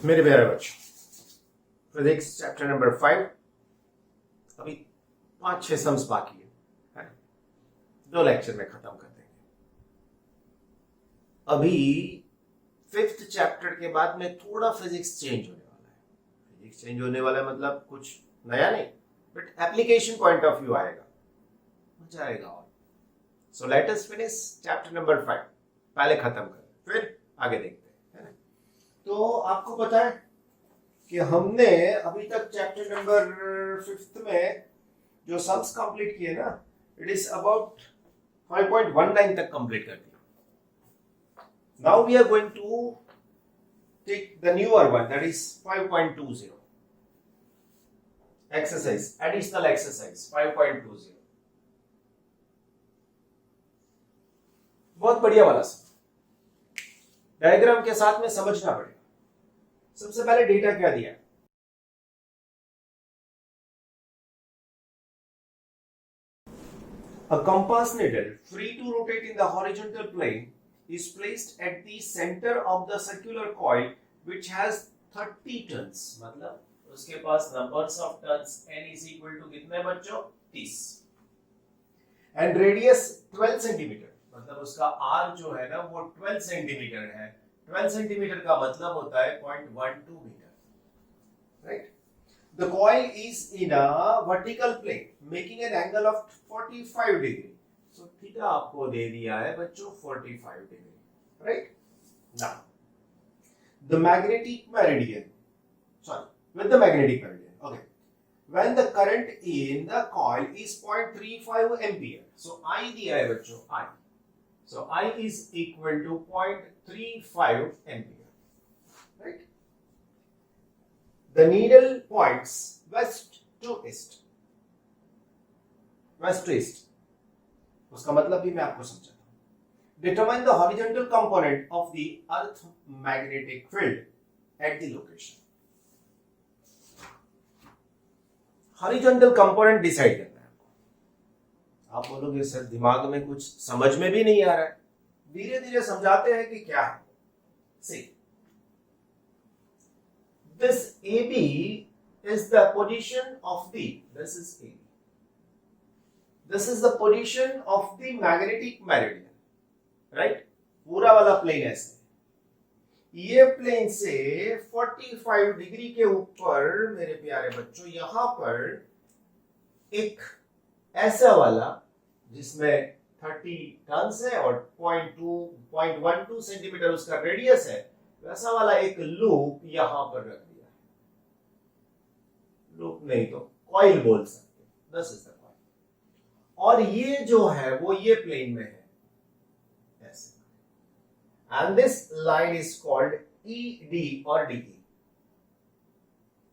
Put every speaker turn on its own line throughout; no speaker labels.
मेरे प्यारे बच्चों, फिजिक्स चैप्टर नंबर 5 अभी 5-6 सम्स बाकी है, 2 लेक्चर में खत्म कर देंगे। अभी 5th चैप्टर के बाद में थोड़ा फिजिक्स चेंज होने वाला है। फिजिक्स चेंज होने वाला है मतलब कुछ नया नहीं, but application point of view आएगा, मजा आएगा। और so let us finish chapter number 5, पहले खत्म करें फिर आगे देखते हैं, है ना। तो आपको पता है कि हमने अभी तक चैप्टर नंबर 5 में जो सम्स कंप्लीट किए ना, इट इज अबाउट 5.19 तक कंप्लीट कर दिया। Now we are going to take the newer one, that is 5.20 exercise, additional exercise 5.20। बहुत बढ़िया वाला सम, डायग्राम के साथ में समझना पड़ेगा। सबसे पहले डेटा क्या दिया है? A compass needle free to rotate in the horizontal plane is placed at the center of the circular coil which has 30 turns। मतलब उसके पास numbers of turns n is equal to कितने बच्चों? 30। and radius 12 सेंटीमीटर, मतलब उसका r जो है ना वो 12 सेंटीमीटर है। 12 सेंटीमीटर का मतलब होता है 0.12 metre, right. The coil is in a vertical plane making an angle of 45 degree। So theta आपको दे दिया है बच्चों 45 degree, right? Now the magnetic meridian, sorry, with the magnetic meridian, okay, when the current in the coil is 0.35 ampere, so I दिया है बच्चों I, so I is equal to 0.35 ampere, right? The needle points west to east, west to east, उसका मतलब भी मैं आपको समझाता हूं। Determine the horizontal component of the earth magnetic field at the location। Horizontal component decide करना है आपको। आप बोलोगे सर दिमाग में कुछ समझ में भी नहीं आ रहा है, धीरे धीरे समझाते हैं कि क्या है। See, this AB is the position of the, this is AB, this is the position of the magnetic meridian, right? पूरा वाला प्लेन ऐसे, ये प्लेन से 45 डिग्री के ऊपर मेरे प्यारे बच्चों यहां पर एक ऐसा वाला जिसमें 30 टर्न्स है और 0.12 सेंटीमीटर उसका रेडियस है, वैसा वाला एक लूप यहां पर रख दिया है। लूप नहीं तो कॉइल बोल सकते, दिस इज द कॉइल। और ये जो है वो ये प्लेन में है ऐसे, and this line is called ED और DE।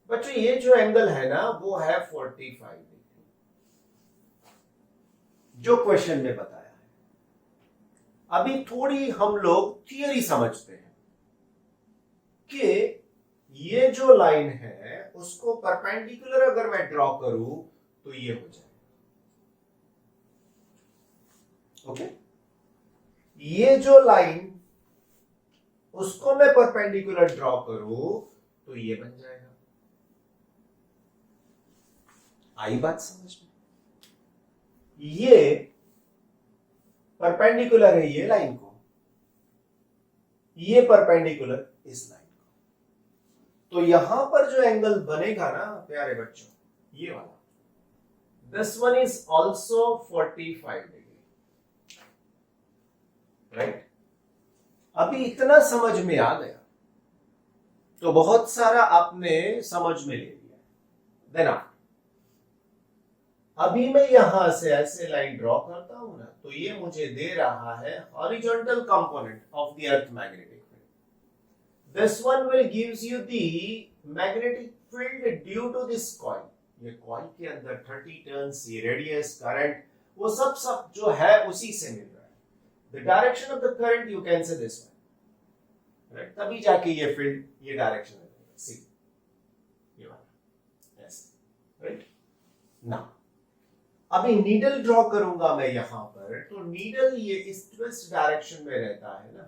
बच्चों ये जो एंगल है ना वो है 45 डिग्री, जो क्वेश्चन में बताया है। अभी थोड़ी हम लोग थियरी समझते हैं कि ये जो लाइन है उसको परपेंडिकुलर अगर मैं ड्रॉ करूं तो ये हो जाए, ओके। ये जो लाइन उसको मैं परपेंडिकुलर ड्रॉ करूं तो ये बन जाएगा। आई बात समझ में? ये परपेंडिकुलर है ये लाइन को, ये परपेंडिकुलर इस लाइन को, तो यहां पर जो एंगल बनेगा ना प्यारे बच्चों ये वाला, this one is also 45 degree, right. अभी इतना समझ में आ गया तो बहुत सारा आपने समझ में ले लिया। देन अभी मैं यहां से ऐसे लाइन ड्रॉ करता हूं ना, तो ये मुझे दे रहा है horizontal component of the earth magnetic field. This one will gives you the magnetic field due to this coil. ये कॉइल के अंदर 30 टर्न्स, ये रेडियस, करंट, वो सब जो है उसी से मिल रहा है। The direction of the current you can say this one, right, तभी जाके ये फील्ड ये डायरेक्शन में रहेगा। सी ये वाला ऐसे, राइट। नाउ अभी नीडल ड्रॉ करूंगा मैं यहां पर, तो नीडल ये इस ट्विस्ट डायरेक्शन में रहता है ना,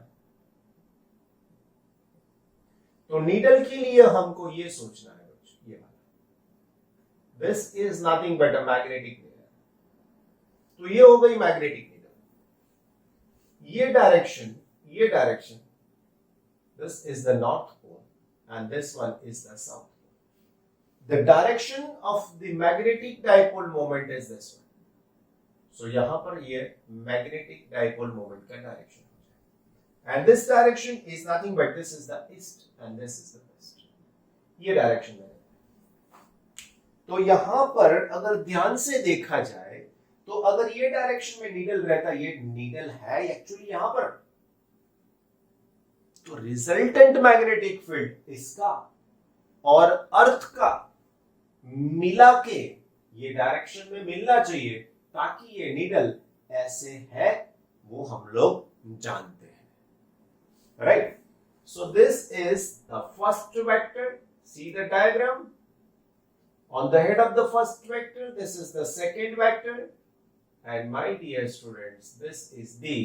तो नीडल के लिए हमको ये सोचना है बच्चों, ये वाला, this is nothing but a magnetic needle, तो ये हो गई मैग्नेटिक नीडल। ये direction this is the north pole and this one is the south pole. The direction of the magnetic dipole moment is this one. So यहाँ पर ये magnetic dipole moment का direction हो जाए, and this direction is nothing but this is the east and this is the west. ये direction है। तो यहाँ पर अगर ध्यान से देखा जाए तो अगर ये डायरेक्शन में नीडल रहता, ये नीडल है एक्चुअली यहाँ पर, तो रिजल्टेंट मैग्नेटिक फील्ड इसका और अर्थ का मिला के ये डायरेक्शन में मिलना चाहिए, ताकि ये नीडल ऐसे है वो हम लोग जानते हैं, right. So this is the first vector, see the diagram, on the head of the first vector this is the second vector, and my dear students this is the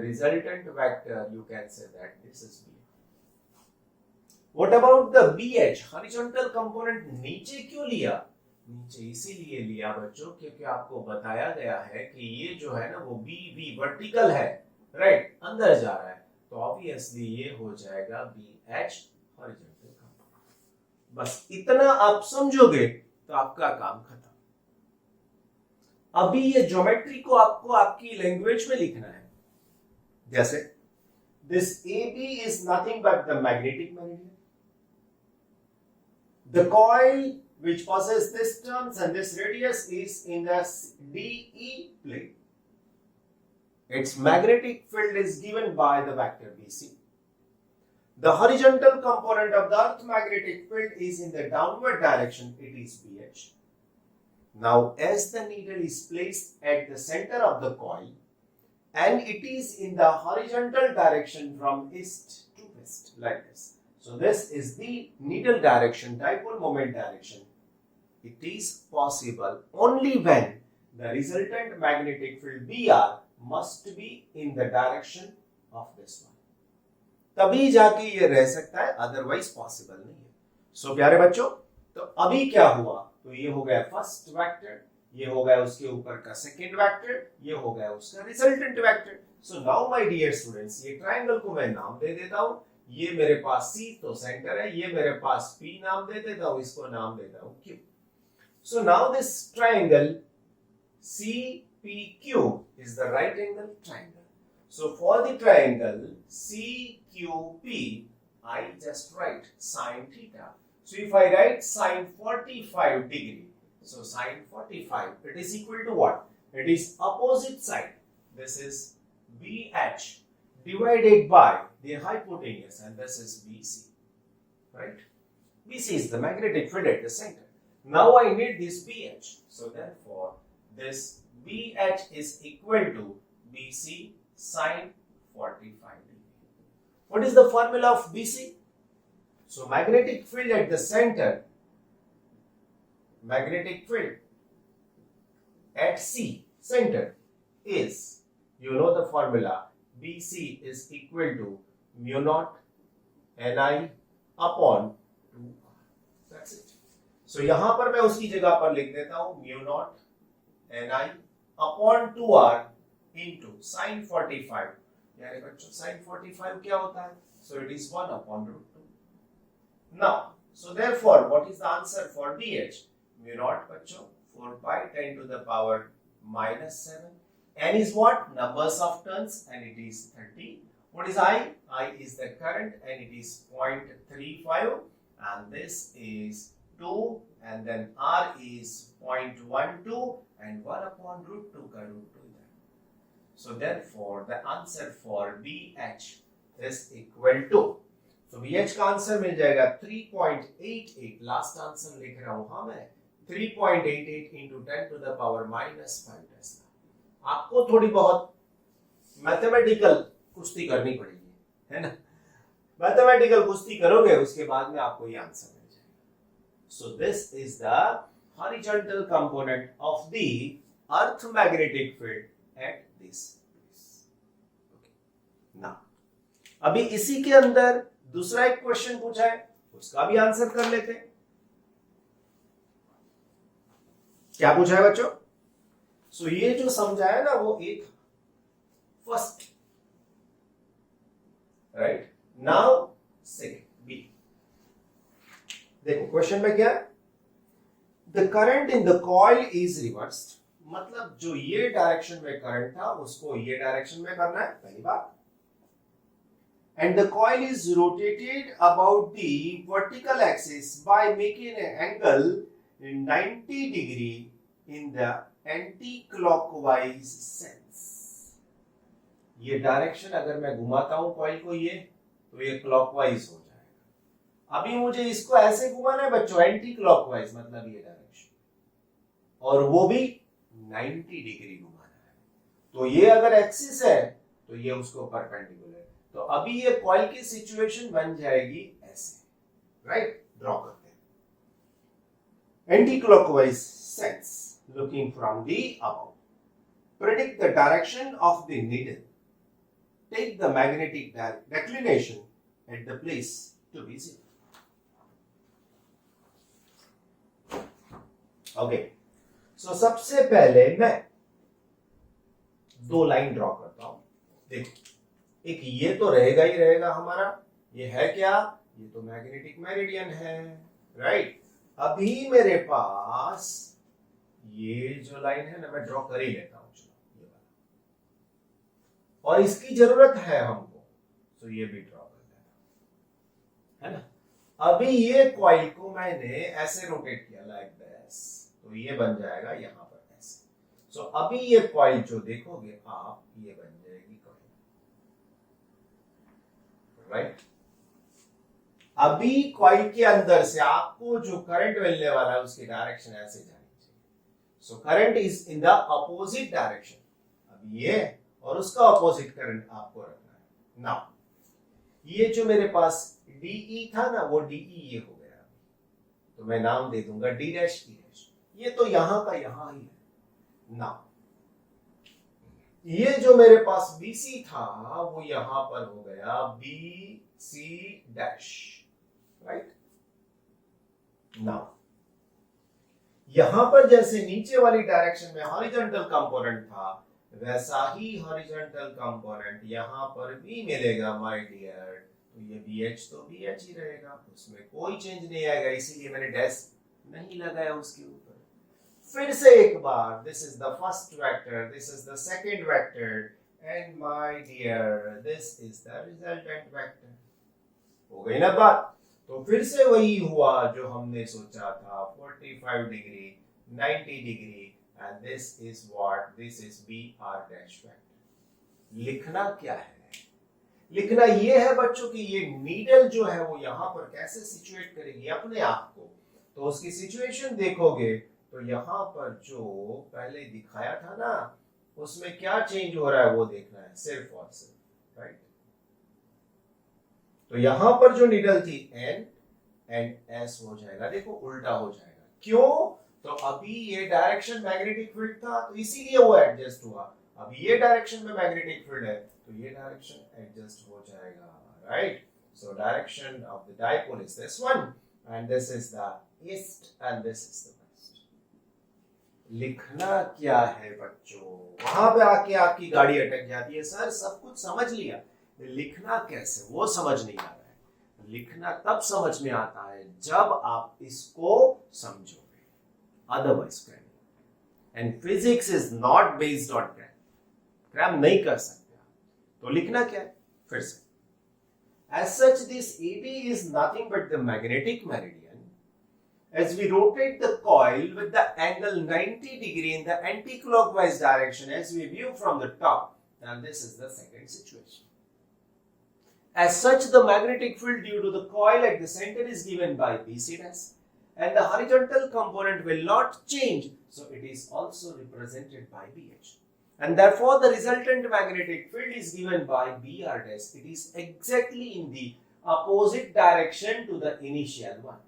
resultant vector, you can say that this is B. What about the BH, horizontal component? नीचे क्यों लिया? नीचे इसीलिए लिया बच्चों क्योंकि आपको बताया गया है कि ये जो है ना वो BV वर्टिकल है, राइट, अंदर जा रहा है, तो ऑब्वियसली ये हो जाएगा BH horizontal component। बस इतना आप समझोगे तो आपका काम खत्म। अभी ये ज्योमेट्री को आपको आपकी लैंग्वेज में लिखना है, जैसे this AB is nothing but the magnetic meridian. The coil which possesses this turns and this radius is in the DE plane. Its magnetic field is given by the vector BC. The horizontal component of the earth magnetic field is in the downward direction, it is BH. Now as the needle is placed at the center of the coil and it is in the horizontal direction from east to west, like this. So this is the needle direction, dipole moment direction. It is possible only when the resultant magnetic field BR must be in the direction of this one. तभी जाके ये रह सकता है, otherwise possible नहीं है। सो प्यारे बच्चों, तो अभी क्या हुआ, तो ये हो गया फर्स्ट वेक्टर, ये हो गया उसके ऊपर का सेकंड वेक्टर, ये हो गया उसका resultant vector. So now my dear students, ये ट्रायंगल को मैं नाम दे देता हूं, ये मेरे पास C तो सेंटर है, ये मेरे पास P नाम दे देता हूं, इसको नाम देता हूं Q। So now this triangle CPQ is the right angle triangle. So for the triangle CQP, I just write sine theta. So if I write sine 45 degree, so sine 45, it is equal to what? It is opposite side. This is BH divided by the hypotenuse, and this is BC, right? BC is the magnetic field at the center. Now I need this BH. So therefore, this BH is equal to BC sine 45 degree. What is the formula of BC? So magnetic field at the center, magnetic field at C center is, you know the formula, BC is equal to mu naught Ni upon 2R. That's it. So यहाँ पर मैं उसकी जगह पर लिख देता हूँ mu naught Ni upon 2R into sine 45. यानी बच्चों sin 45 क्या होता है? So it is 1 upon root 2. Now, so therefore, what is the answer for BH? Mu naught बच्चों 4 pi 10 to the power minus 7. N is what? Numbers of turns, and it is 30. What is I? I is the current, and it is 0.35, and this is 2, and then R is 0.12, and 1 upon root 2 का root 2 इधर। So therefore, the answer for BH is equal to, so BH का answer मिल जाएगा 3.88, last answer लिख रहा हूं हाँ मैं, 3.88 into 10 to the power minus 5 Tesla. आपको थोड़ी बहुत मैथमेटिकल कुश्ती करनी पड़ेगी, है ना? मैथमेटिकल कुश्ती करोगे, उसके बाद में आपको ये आंसर मिल जाएगा। So this is the horizontal component of the earth magnetic field at this place. Okay. Now, अभी इसी के अंदर दूसरा एक क्वेश्चन पूछा है, उसका भी आंसर कर लेते हैं। क्या पूछा है बच्चों? सो ये जो समझाया ना वो एक first, right. Now second B, देखो क्वेश्चन में क्या है, the current in the coil is reversed, मतलब जो ये डायरेक्शन में करंट था उसको ये डायरेक्शन में करना है, पहली बात। And the coil is rotated about the vertical axis by making an angle 90 degree in the anti-clockwise sense. ये डायरेक्शन अगर मैं घुमाता हूं कॉइल को ये, तो ये क्लॉकवाइज हो जाएगा। अभी मुझे इसको ऐसे घुमाना है बच्चों, एंटी क्लॉकवाइज, मतलब ये डायरेक्शन, और वो भी 90 डिग्री घुमाना है। तो ये अगर एक्सिस है तो ये उसको परपेंडिकुलर। तो अभी ये कॉइल की सिचुएशन बन जाएगी ऐसे, राइट। ड्रॉ करते हैं। Anti clockwise sense looking from the above, predict the direction of the needle, take the magnetic declination at the place to be seen. Okay, so सबसे पहले मैं दो लाइन ड्रॉ करता हूं। देखो, एक ये तो रहेगा ही रहेगा हमारा, ये है क्या, ये तो मैग्नेटिक मेरिडियन है, राइट। अभी मेरे पास ये जो लाइन है ना, मैं ड्रॉ कर ही लेता हूं, चलो ये वाला, और इसकी जरूरत है हमको, तो ये भी ड्रॉ कर लेता है ना। अभी ये कॉइल को मैंने ऐसे रोटेट किया लाइक दिस, तो ये बन जाएगा यहां पर ऐसे। सो अभी ये कॉइल जो देखोगे आप, ये बन जाएगी कॉइल, राइट। अभी कॉइल के अंदर से आपको जो करंट मिलने वाला है उसकी डायरेक्शन ऐसे जानी चाहिए। So current is in the opposite direction. अब ये और उसका अपोजिट करंट आपको रखना है। नाउ ये जो मेरे पास डीई था ना, वो डीई ये हो गया, तो मैं नाम दे दूंगा डी डैश ई डैश। ये तो यहां का यहां ही है। नाउ ये जो मेरे पास BC था वो यहां पर हो गया BC डैश, राइट। नाउ यहां पर जैसे नीचे वाली डायरेक्शन में हॉरिजॉन्टल कंपोनेंट था, वैसा ही हॉरिजॉन्टल कंपोनेंट यहां पर भी मिलेगा माय डियर। तो ये BH तो BH ही रहेगा, उसमें कोई चेंज नहीं आएगा, इसीलिए मैंने डैश नहीं लगाया उसके ऊपर। फिर से एक बार, this is the first vector, this is the second vector, and my dear, this is the resultant vector. हो गई ना बात? तो फिर से वही हुआ जो हमने सोचा था, 45 degree, 90 degree, and this is what? This is BR dash vector. लिखना क्या है? लिखना ये है बच्चों कि ये नीडल जो है वो यहाँ पर कैसे सिचुएट करेगी अपने आप को। तो उसकी सिचुएशन देखोगे तो यहाँ पर जो पहले दिखाया था ना, उसमें क्या चेंज हो रहा है वो देखना है सिर्फ और सिर्फ, राइट। तो यहाँ पर जो नीडल थी N एंड S हो जाएगा, देखो उल्टा हो जाएगा। क्यों? तो अभी ये डायरेक्शन मैग्नेटिक फील्ड था, तो इसीलिए वो एडजस्ट हुआ। अभी ये डायरेक्शन में मैग्नेटिक फील्ड है, तो ये डायरेक्शन एडजस्ट हो जाएगा, right. So direction of the dipole is this one, and this is the east and this is the west. लिखना क्या है बच्चों? वहां पे आके आपकी गाड़ी अटक जाती है, सर सब कुछ समझ लिया, लिखना कैसे वो समझ नहीं आ रहा है। लिखना तब समझ में आता है जब आप इसको समझोगे, otherwise cram. And physics is not based on cram, cram नहीं कर सकते आप। तो लिखना क्या है फिर से, as such this AB is nothing but the magnetic meridian as we rotate the coil with the angle 90 degree in the anti-clockwise direction as we view from the top, and this is the second situation. As such, the magnetic field due to the coil at the center is given by BC dash, and the horizontal component will not change, so it is also represented by BH. And therefore, the resultant magnetic field is given by BR dash. It is exactly in the opposite direction to the initial one.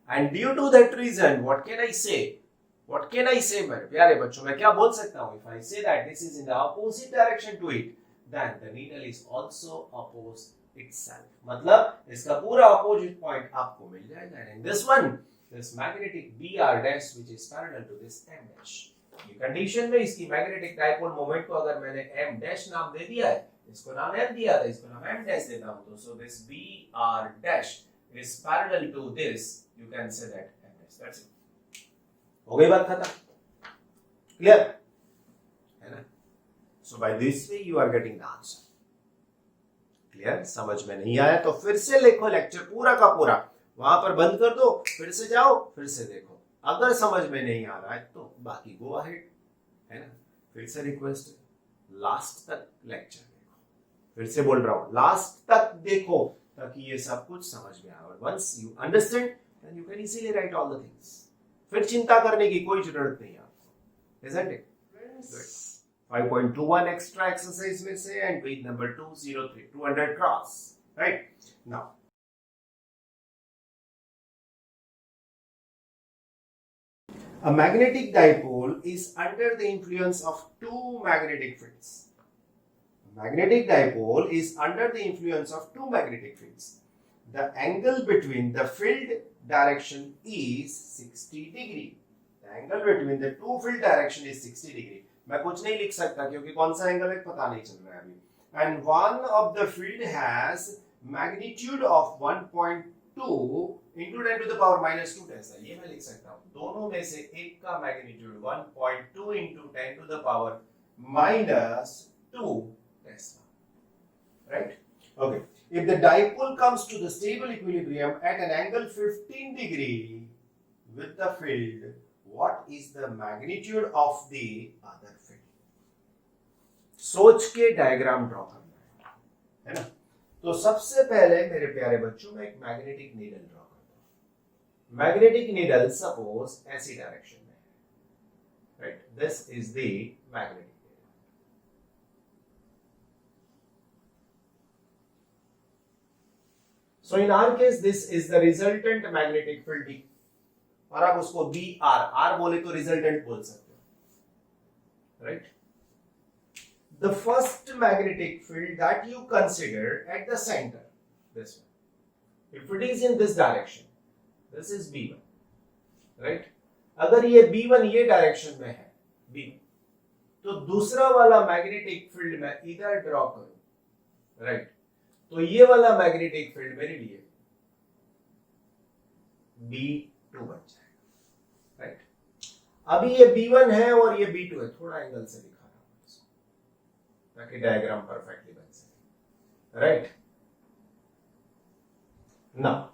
And due to that reason, what can I say? What can I say, मेरे प्यारे बच्चों? मैं क्या बोल सकता हूँ? If I say that this is in the opposite direction to it, then the needle is also opposed itself. मतलब इसका पूरा opposite point आपको मिल जाएगा. And in this one, this magnetic BR dash which is parallel to this M dash. ये condition में इसकी magnetic dipole moment को अगर मैंने M dash नाम दे दिया है, इसको नाम M दिया था, इसको नाम M dash देता हूँ, तो so this BR dash is parallel to this. You can say that M dash. That's it. हो गई बात खत्म. Clear? है ना? So by this way you are getting the answer. Clear? समझ में नहीं आया तो फिर से लिखो लेक्चर पूरा का पूरा, वहां पर बंद कर दो, फिर से जाओ, फिर से देखो. अगर समझ में नहीं आ रहा है तो बाकी गो अहेड, है ना. फिर से रिक्वेस्ट है, लास्ट तक लेक्चर देखो. फिर से बोल रहा हूं, लास्ट तक देखो ताकि ये सब कुछ समझ में आए. और once you understand then you can easily write all the things. फिर चिंता करने की कोई जरूरत नहीं आपको. Isn't it? Good. 5.21 extra exercise में से and page number 203, 200 cross, right? Now, a magnetic dipole is under the influence of two magnetic fields. A magnetic dipole is under the influence of two magnetic fields. The angle between the field direction is 60 degree. The angle between the two field direction is 60 degree. मैं कुछ नहीं लिख सकता क्योंकि कौन सा angle है पता नहीं चल रहा है अभी. And one of the field has magnitude of 1.2 into 10 to the power minus 2 Tesla. ये मैं लिख सकता हूँ. दोनों में से एक का magnitude 1.2 into 10 to the power minus 2 Tesla. Right? Okay. If the dipole comes to the stable equilibrium at an angle 15 degree with the field, what is the magnitude of the other field? सोच के diagram draw करना है ना. तो सबसे पहले मेरे प्यारे बच्चों में एक मैग्नेटिक नीडल ड्रॉ करता हूं. मैग्नेटिक नीडल सपोज ऐसी डायरेक्शन में है, right. This is the magnetic needle. So in our case this is the resultant magnetic field D. और आप उसको बी आर बोले तो रिजल्टेंट बोल सकते हो, right. The first magnetic field that you consider at the centre, this one, if it is in this direction, this is B1, right. अगर ये B1 ये डायरेक्शन में है, B1, तो दूसरा वाला मैग्नेटिक फील्ड मैं इधर ड्रॉ करूं, राइट. तो ये वाला मैग्नेटिक फील्ड मेरे लिए B2 बन जाएगा, राइट. अभी ये B1 है और ये B2 है. थोड़ा एंगल से दिखा रहा हूं इसको ताकि डायग्राम परफेक्टली बन सके, right. Now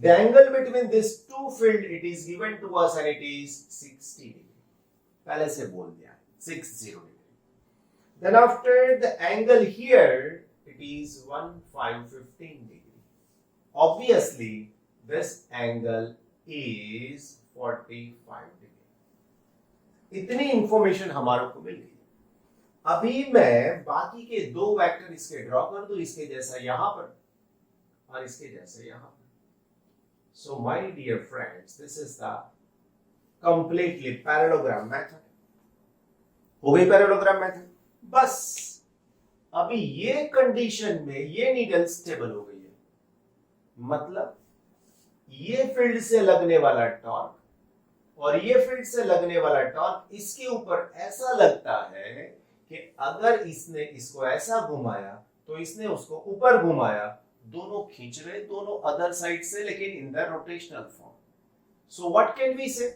the angle between these two field it is given to us and it is 60 degree. पहले से बोल दिया 60 degree. Then after the angle here it is 1515 degree. Obviously this angle is 45 degree. इतनी information हमारे को मिल गई. अभी मैं बाकी के दो वेक्टर इसके ड्रॉ कर दूं, इसके जैसा यहां पर और इसके जैसे यहां पर. So my dear friends, this is the completely parallelogram method. हो गई parallelogram method. बस अभी ये कंडीशन में ये नीडल स्टेबल हो गई है. मतलब ये फील्ड से लगने वाला टॉर्क और ये फील्ड से लगने वाला टॉर्क इसके ऊपर ऐसा लगता है कि अगर इसने इसको ऐसा घुमाया तो इसने उसको ऊपर घुमाया. दोनों खींच रहे दोनों अदर साइड से, लेकिन in the rotational form. So what can we say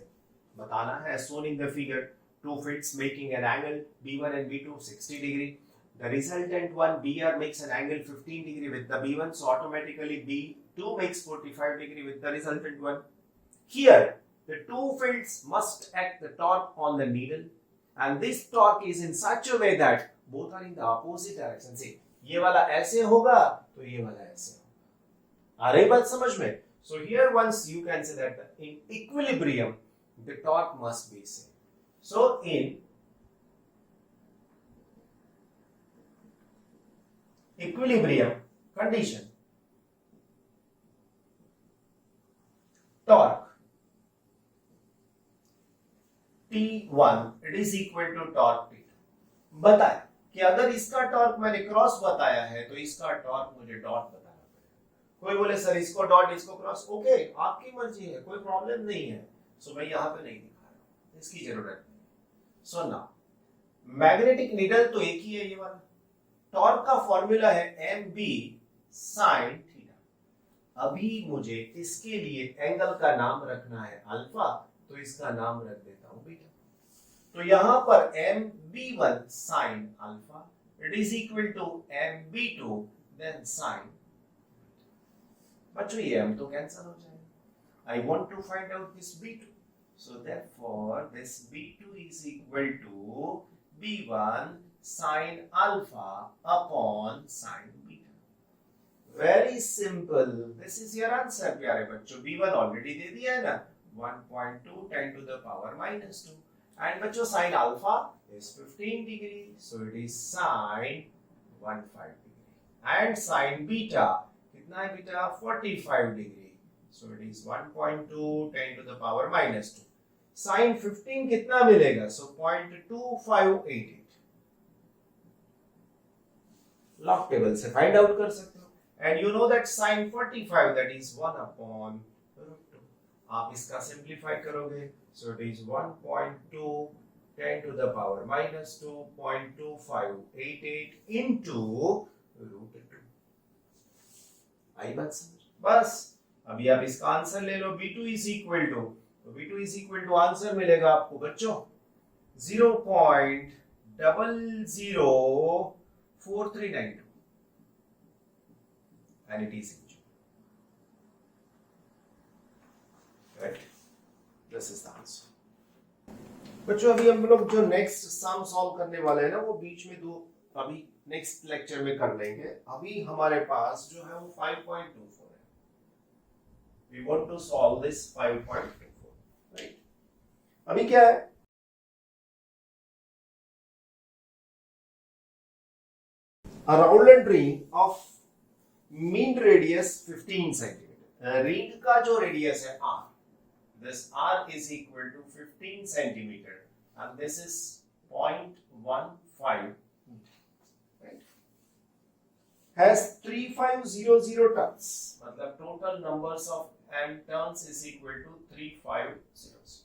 बताना है. shown in the figure, two fields making an angle B1 and B2 60 degree. The resultant one BR makes an angle 15 degree with the B1, so automatically B2 makes 45 degree with the resultant one. Here the two fields must act the torque on the needle, and this torque is in such a way that both are in the opposite direction. See, ये वाला ऐसे होगा तो ये वाला ऐसे होगा. आ रही बात समझ में? So here once you can say that in equilibrium the torque must be same. So in equilibrium condition, torque T1 it is equal to torque T2. बताए कि अगर इसका टॉर्क मैंने क्रॉस बताया है तो इसका टॉर्क मुझे डॉट बताना पड़ेगा। कोई बोले सर इसको डॉट इसको क्रॉस, ओके आपकी मर्जी है, कोई प्रॉब्लम नहीं है। सो मैं यहाँ पे नहीं दिखा रहा हूँ, इसकी जरूरत नहीं। सो ना मैग्नेटिक नीडल तो एक ही है ये वाला। टॉर्क का फॉर्मूला है एम बी साइन थीटा। अभी मुझे इसके लिए एंगल का नाम रखना है अल्फा, तो इसका नाम रख देता हूं बीटा। तो यहां पर M B one sine alpha it is equal to M B two then sine. बच्चों ये एम तो कैंसिल हो जाएगा। I want to find out this B two, so therefore this B two is equal to b1 sin alpha upon sin beta. Very simple. This is your answer प्यारे बच्चों। b1 already दे दिया है ना, 1.2 10 to the power minus 2. And बच्चों sin alpha is 15 degree, so it is sin 15 degree. And sin beta कितना है बेटा, 45 degree, so it is 1.2 10 to the power minus 2. Sine 15 कितना मिलेगा, सो 0.2588 लॉग टेबल से फाइंड आउट कर सकते हो। And you know that sine 45 that is 1 upon √2। आप इसका सिंपलीफाई करोगे, so it is 1.2 10 to the power minus 2 0.2588 into √2। आई बात समझ? बस अभी आप इसका आंसर ले लो, b2 इज इक्वल टू, तो v2 is equal to answer मिलेगा आपको बच्चों 0.004392 and it is in June. Right? This is the answer. बच्चों अभी हम लोग जो नेक्स्ट सम सॉल्व करने वाले हैं ना, वो बीच में दो अभी नेक्स्ट लेक्चर में कर लेंगे। अभी हमारे पास जो है वो 5.24 है। We want to solve this 5.24. Right? अभी क्या है, a Rowland ring of mean radius 15 centimeter. Ring का जो रेडियस है r, this r is equal to 15 centimeter and this is 0.15, right? Has 3500 turns, मतलब total numbers of m turns is equal to 350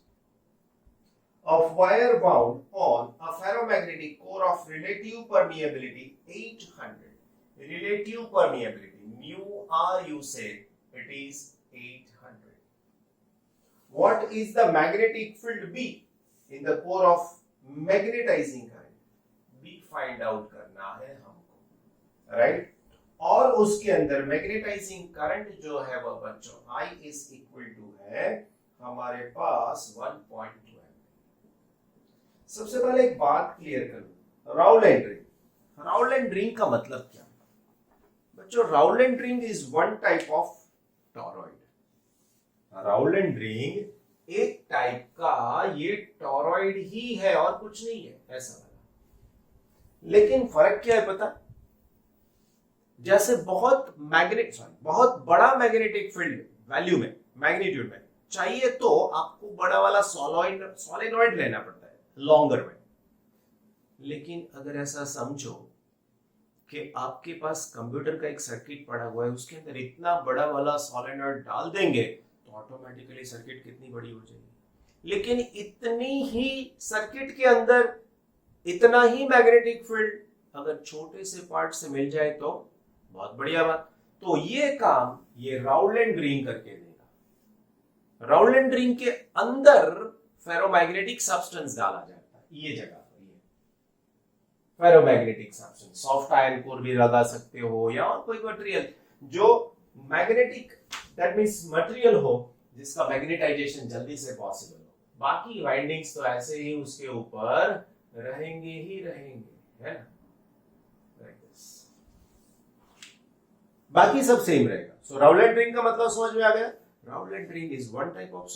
of wire wound on a ferromagnetic core of relative permeability 800. Relative permeability, mu r you say, it is 800. What is the magnetic field B in the core of magnetizing current? B find out करना है हमको, right? और उसके अंदर magnetising current जो है वह बच्चों I is equal to है हमारे पास 1.2 एम्पीयर। सबसे पहले एक बात क्लियर कर लो, राउलेंड रिंग। राउलेंड रिंग का मतलब क्या बच्चों? Rowland ring is one type of toroid. Rowland ring एक टाइप का ये टॉरॉइड ही है और कुछ नहीं है ऐसा वाला। लेकिन फर्क क्या है पता? जैसे बहुत बड़ा मैग्नेटिक फील्ड वैल्यू में, मैग्नीट्यूड में चाहिए तो आपको बड़ा वाला सोलेनॉइड लेना पड़ता है लॉन्गर में। लेकिन अगर ऐसा समझो कि आपके पास कंप्यूटर का एक सर्किट पड़ा हुआ है, उसके अंदर इतना बड़ा वाला सोलेनॉइड डाल देंगे तो ऑटोमेटिकली सर्किट कितनी बड़ी हो जाएगी। लेकिन इतनी ही सर्किट के अंदर इतना ही मैग्नेटिक फील्ड अगर छोटे से पार्ट से मिल जाए तो बहुत बढ़िया बात। तो ये काम ये राउलेंड रिंग करके देगा। राउलेंड रिंग के अंदर फेरोमैग्नेटिक सब्सटेंस डाला जाता है, ये जगह पर ये ferromagnetic substance, soft iron core भी लगा सकते हो या और कोई मटेरियल जो मैग्नेटिक, दैट मींस मटेरियल हो जिसका मैग्नेटाइजेशन जल्दी से पॉसिबल हो। बाकी वाइंडिंग्स तो ऐसे ही उसके ऊपर रहेंगे ही रहेंगे, है ना, बाकी सब सेम रहेगा। सो राउलेंड रिंग का मतलब समझ में आ गया? Rowland ring is one type of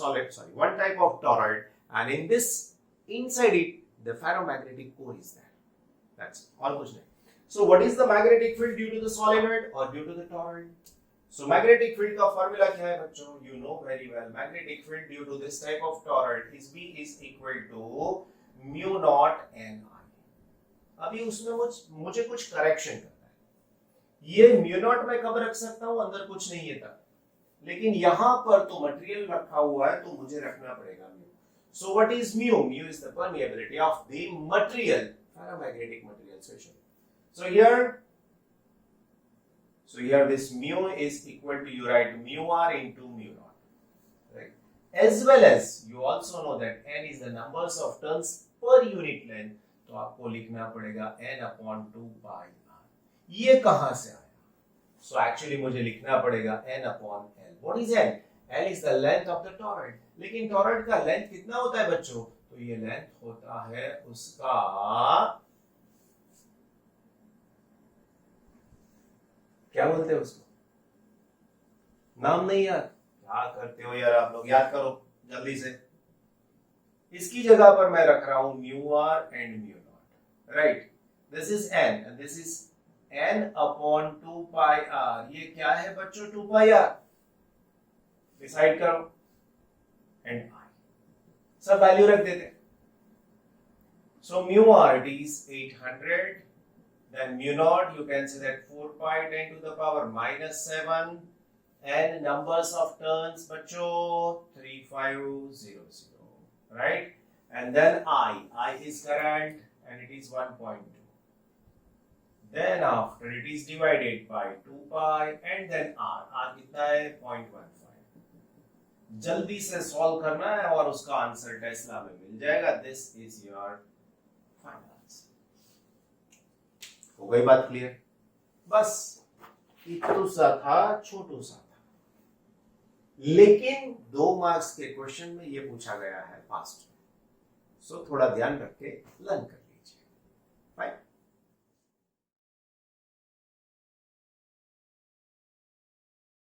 one type of toroid, and in this, inside it, the ferromagnetic core is there. That's all कुछ नहीं। So what is the magnetic field due to the solenoid or due to the toroid? So magnetic field का formula क्या है बच्चों? You know very well. Magnetic field due to this type of toroid is B is equal to mu naught N I. अभी उसमें मुझे कुछ correction करना है। ये म्यू नॉट मैं कब रख सकता हूं, अंदर कुछ नहीं है तब, लेकिन यहां पर तो मटेरियल रखा हुआ है तो मुझे रखना पड़ेगा mu. So what is mu? Mu is the permeability of the material, ferromagnetic material specially. So here this mu is equal to, you write mu r into mu naught, right? As well as you also know that n is the numbers of turns per unit length, तो आपको लिखना पड़ेगा n upon 2 pi r। ये कहां से आया? So actually मुझे लिखना पड़ेगा n upon l। What is n? l is the length of the toroid। लेकिन toroid का लेंथ कितना होता है बच्चों? तो ये लेंथ होता है उसका, क्या बोलते हैं उसको, नाम नहीं यार, क्या करते हो यार आप लोग, याद करो जल्दी से। इसकी जगह पर मैं रख रहा हूं mu R and mu naught, right? This is N and this is n upon 2 pi r। ये क्या है बच्चों? 2 पाई r। डिसाइड करो। एंड i सब वैल्यू रख देते हैं। So mu R it is 800, then mu naught you can say that 4 pi 10 to the power minus 7, and numbers of turns बच्चों 3500, right? And then I is current and it is 1.2. Then after it is divided by 2 pi and then r कितना है? 0.15। जल्दी से solve करना है और उसका answer Tesla में मिल जाएगा। This is your final. हो गई बात क्लियर? बस इतना सा था, छोटू सा था, लेकिन 2 मार्क्स के क्वेश्चन में ये पूछा गया है पास्ट में। सो थोड़ा ध्यान रख के लर्न करें।